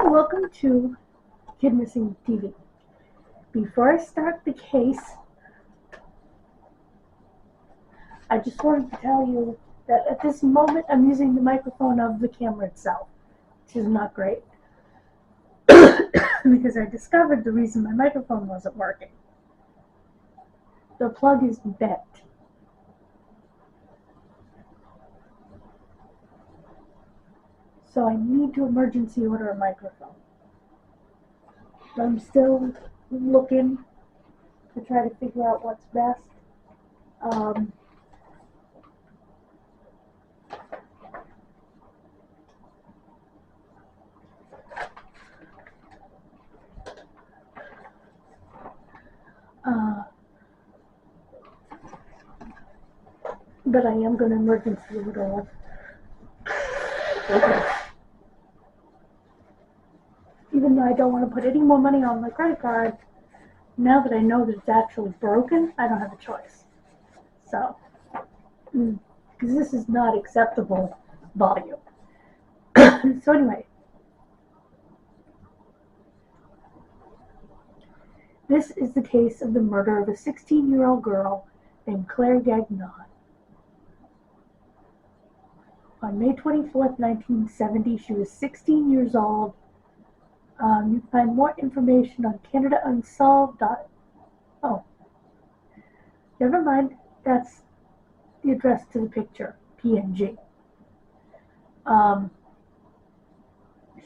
Welcome to Kidmissing TV. Before I start the case, I just wanted to tell you that at this moment I'm using the microphone of the camera itself, which is not great, because I discovered the reason my microphone wasn't working. The plug is bent. So I need to emergency order a microphone. I'm still looking to try to figure out what's best. But I am going to emergency order one. Even though I don't want to put any more money on my credit card, now that I know that it's actually broken, I don't have a choice. So, because this is not acceptable volume. So anyway, this is the case of the murder of a 16-year-old girl named Claire Gagnon. On May 24th, 1970, she was 16 years old. You can find more information on Canada Unsolved. Oh, never mind. That's the address to the picture, PNG.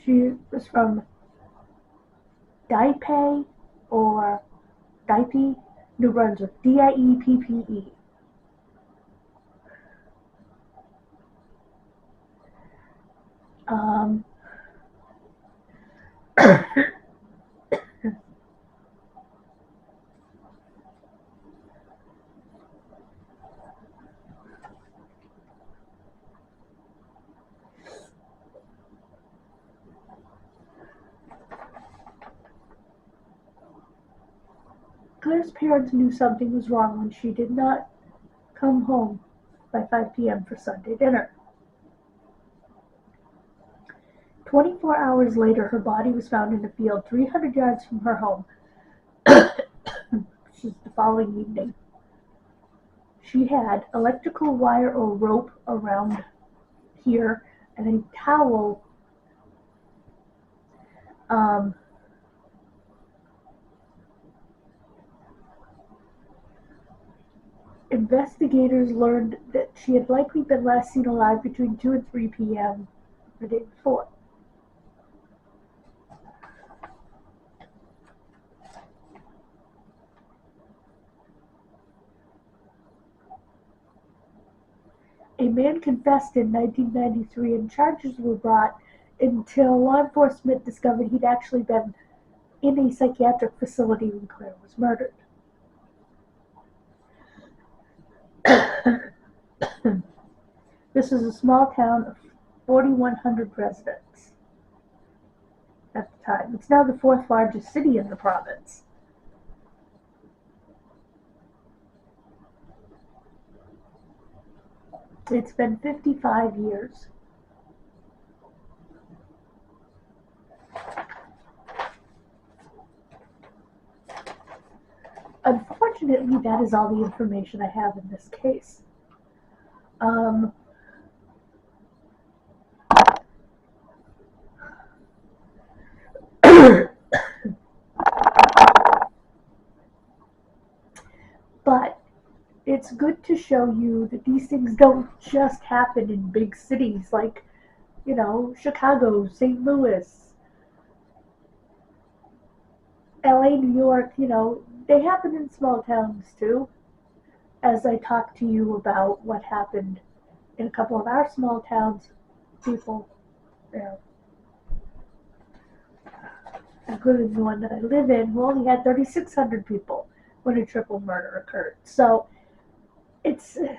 She was from Dieppe or Dieppe, New Brunswick, Dieppe. Claire's parents knew something was wrong when she did not come home by 5 p.m. for Sunday dinner. 24 hours later, her body was found in a field 300 yards from her home, which is the following evening. She had electrical wire or rope around here and a towel investigators learned that she had likely been last seen alive between 2 and 3 p.m. the day before. A man confessed in 1993 and charges were brought until law enforcement discovered he'd actually been in a psychiatric facility when Claire was murdered. This is a small town of 4,100 residents at the time. It's now the fourth largest city in the province. It's been 55 years. Unfortunately, that is all the information I have in this case. But it's good to show you that these things don't just happen in big cities like, Chicago, St. Louis, LA, New York, they happen in small towns too. As I talk to you about what happened in a couple of our small towns, people, including the one that I live in, who only had 3,600 people when a triple murder occurred. So it's, and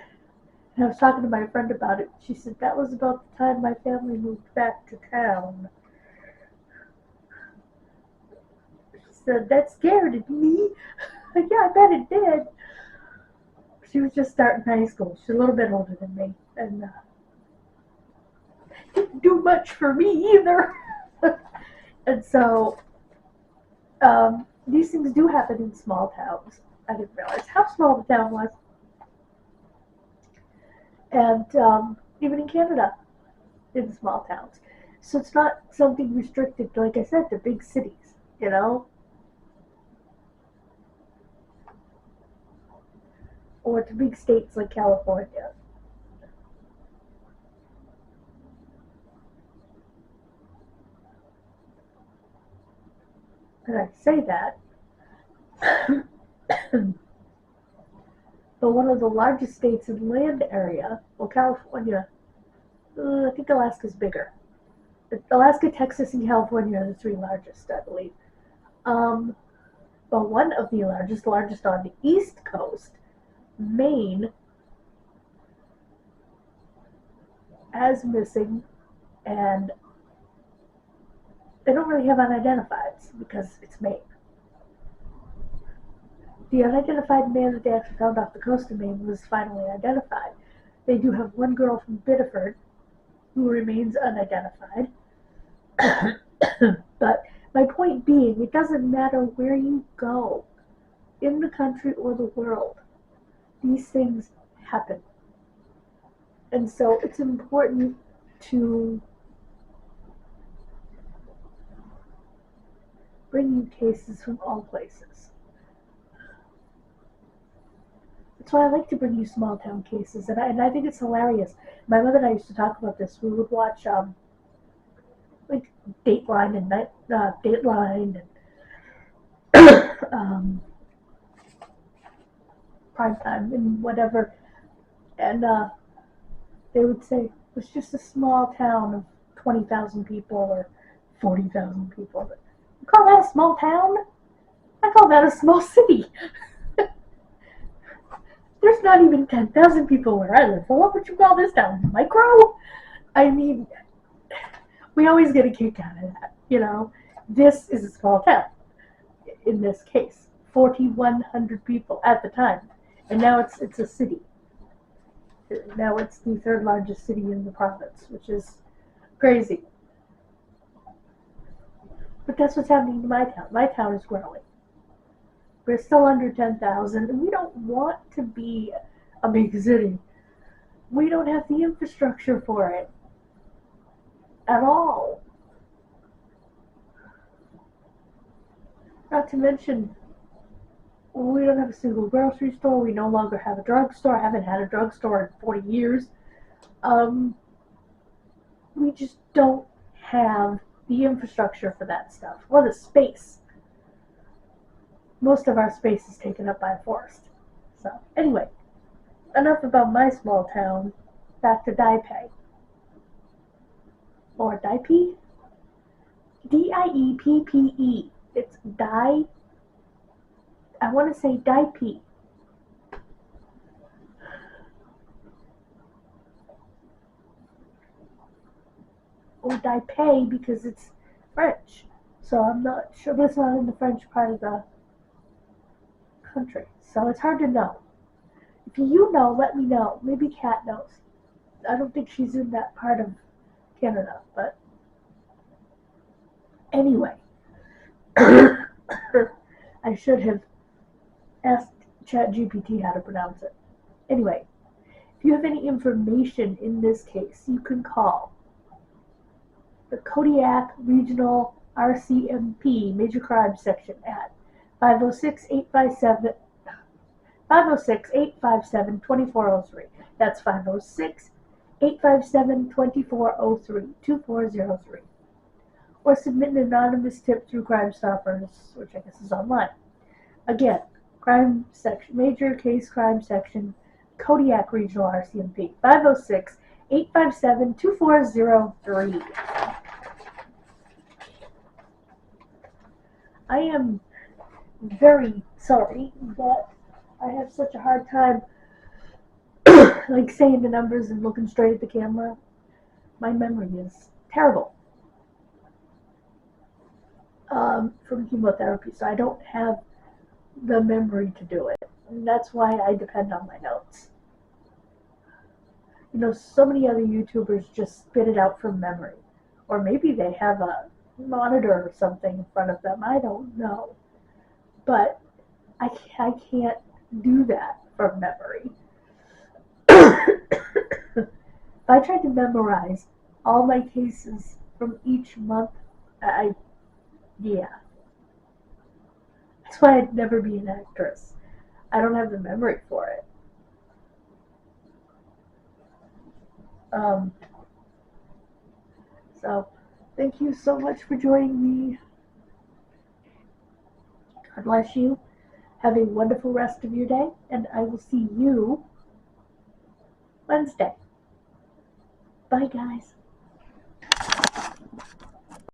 I was talking to my friend about it. She said that was about the time my family moved back to town. She said, that scared me. Yeah, I bet it did. She was just starting high school. She's a little bit older than me. And didn't do much for me either. And so these things do happen in small towns. I didn't realize how small the town was. And even in Canada, in small towns. So it's not something restricted, like I said, to big cities, you know, or to big states like California. And I say that, but one of the largest states in land area, well, California, I think Alaska's bigger. Alaska, Texas, and California are the three largest, I believe. Um, but one of the largest on the East Coast, Maine, has missing, and they don't really have unidentifieds because it's Maine. The unidentified man that they actually found off the coast of Maine was finally identified. They do have one girl from Biddeford who remains unidentified. But my point being, it doesn't matter where you go in the country or the world, these things happen. And so it's important to bring you cases from all places. That's why I like to bring you small town cases, and I think it's hilarious. My mother and I used to talk about this. We would watch like Dateline and Primetime and whatever, and they would say it's just a small town of 20,000 people or 40,000 people. You call that a small town? I call that a small city. There's not even 10,000 people where I live. Well, what would you call this town? Micro? I mean, we always get a kick out of that, you know. This is a small town. In this case, 4,100 people at the time, and now it's a city. Now it's the third largest city in the province, which is crazy. But that's what's happening to my town. My town is growing. We're still under 10,000, and we don't want to be a big city. We don't have the infrastructure for it at all. Not to mention, we don't have a single grocery store. We no longer have a drugstore. I haven't had a drugstore in 40 years. We just don't have the infrastructure for that stuff, or the space. Most of our space is taken up by a forest. So, anyway, enough about my small town. Back to Dieppe. Or Dieppe? Dieppe. It's I want to say Dieppe. Or Dieppe because it's French. So I'm not sure, but it's not in the French part of the country. So it's hard to know. If you know, let me know. Maybe Kat knows. I don't think she's in that part of Canada, but anyway. I should have asked ChatGPT how to pronounce it. Anyway, if you have any information in this case, you can call the Kodiak Regional RCMP Major Crime Section at 506-857-2403. That's 506-857-2403, 2403. Or submit an anonymous tip through Crime Stoppers, which I guess is online. Again, Crime Section, Major Case Crime Section, Kodiak Regional RCMP, 506-857-2403. I am very sorry that I have such a hard time like saying the numbers and looking straight at the camera. My memory is terrible from chemotherapy, so I don't have the memory to do it. And that's why I depend on my notes. You know, so many other YouTubers just spit it out from memory. Or maybe they have a monitor or something in front of them. I don't know. But I can't do that from memory. If I tried to memorize all my cases from each month, yeah. That's why I'd never be an actress. I don't have the memory for it. Um, so, thank you so much for joining me. God bless you. Have a wonderful rest of your day, and I will see you Wednesday. Bye, guys.